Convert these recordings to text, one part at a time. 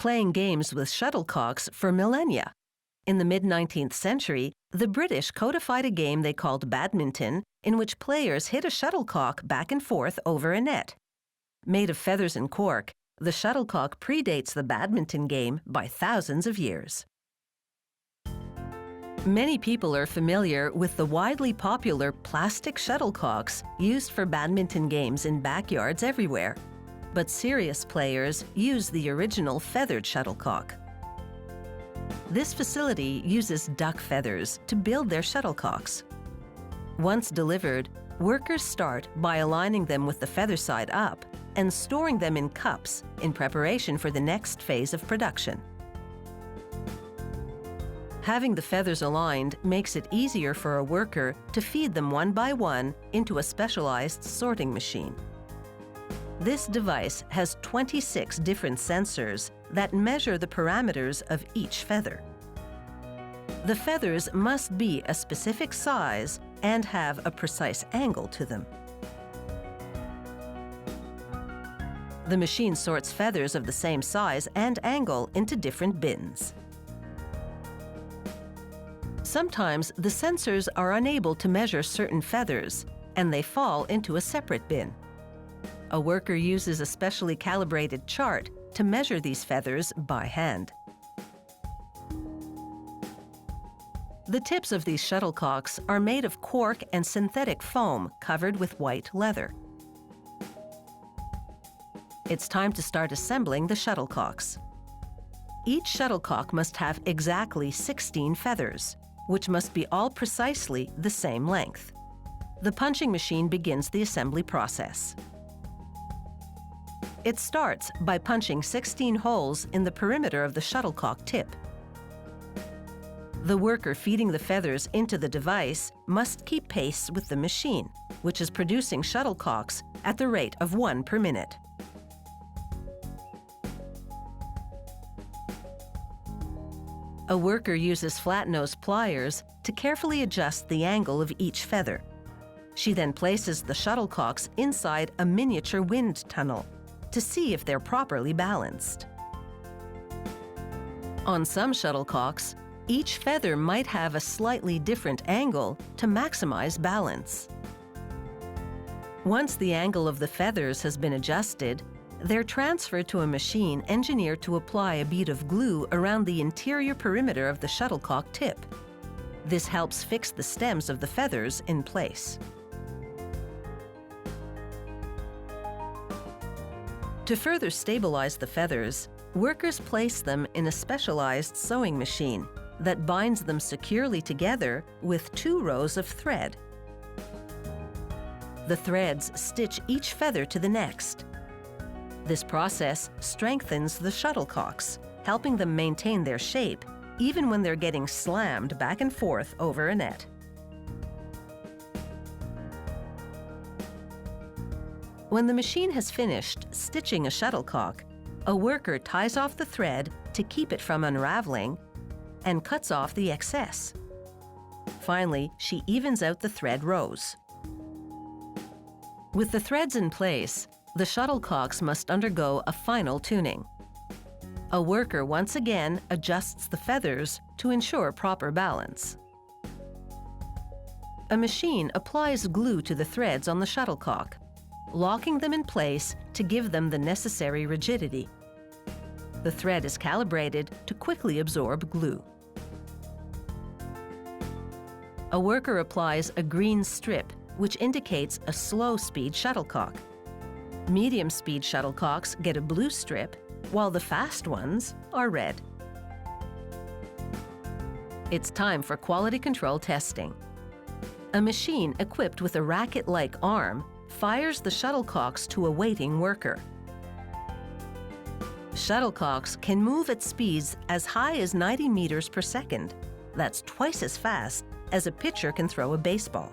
playing games with shuttlecocks for millennia. In the mid-19th century, the British codified a game they called badminton, in which players hit a shuttlecock back and forth over a net. Made of feathers and cork, the shuttlecock predates the badminton game by thousands of years. Many people are familiar with the widely popular plastic shuttlecocks used for badminton games in backyards everywhere. But serious players use the original feathered shuttlecock. This facility uses duck feathers to build their shuttlecocks. Once delivered, workers start by aligning them with the feather side up and storing them in cups in preparation for the next phase of production. Having the feathers aligned makes it easier for a worker to feed them one by one into a specialized sorting machine. This device has 26 different sensors that measure the parameters of each feather. The feathers must be a specific size and have a precise angle to them. The machine sorts feathers of the same size and angle into different bins. Sometimes the sensors are unable to measure certain feathers, and they fall into a separate bin. A worker uses a specially calibrated chart to measure these feathers by hand. The tips of these shuttlecocks are made of cork and synthetic foam covered with white leather. It's time to start assembling the shuttlecocks. Each shuttlecock must have exactly 16 feathers, which must be all precisely the same length. The punching machine begins the assembly process. It starts by punching 16 holes in the perimeter of the shuttlecock tip. The worker feeding the feathers into the device must keep pace with the machine, which is producing shuttlecocks at the rate of 1 per minute. A worker uses flat-nose pliers to carefully adjust the angle of each feather. She then places the shuttlecocks inside a miniature wind tunnel to see if they're properly balanced. On some shuttlecocks, each feather might have a slightly different angle to maximize balance. Once the angle of the feathers has been adjusted, they're transferred to a machine engineered to apply a bead of glue around the interior perimeter of the shuttlecock tip. This helps fix the stems of the feathers in place. To further stabilize the feathers, workers place them in a specialized sewing machine that binds them securely together with 2 rows of thread. The threads stitch each feather to the next. This process strengthens the shuttlecocks, helping them maintain their shape even when they're getting slammed back and forth over a net. When the machine has finished stitching a shuttlecock, a worker ties off the thread to keep it from unraveling and cuts off the excess. Finally, she evens out the thread rows. With the threads in place, the shuttlecocks must undergo a final tuning. A worker once again adjusts the feathers to ensure proper balance. A machine applies glue to the threads on the shuttlecock, locking them in place to give them the necessary rigidity. The thread is calibrated to quickly absorb glue. A worker applies a green strip, which indicates a slow-speed shuttlecock. Medium-speed shuttlecocks get a blue strip, while the fast ones are red. It's time for quality control testing. A machine equipped with a racket-like arm fires the shuttlecocks to a waiting worker. Shuttlecocks can move at speeds as high as 90 meters per second. That's twice as fast as a pitcher can throw a baseball.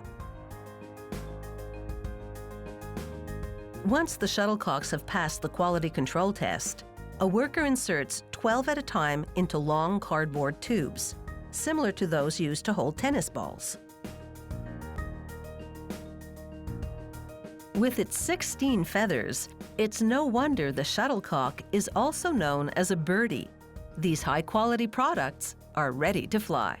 Once the shuttlecocks have passed the quality control test, a worker inserts 12 at a time into long cardboard tubes, similar to those used to hold tennis balls. With its 16 feathers, It's no wonder the Shuttlecock is also known as a birdie. These high-quality products are ready to fly.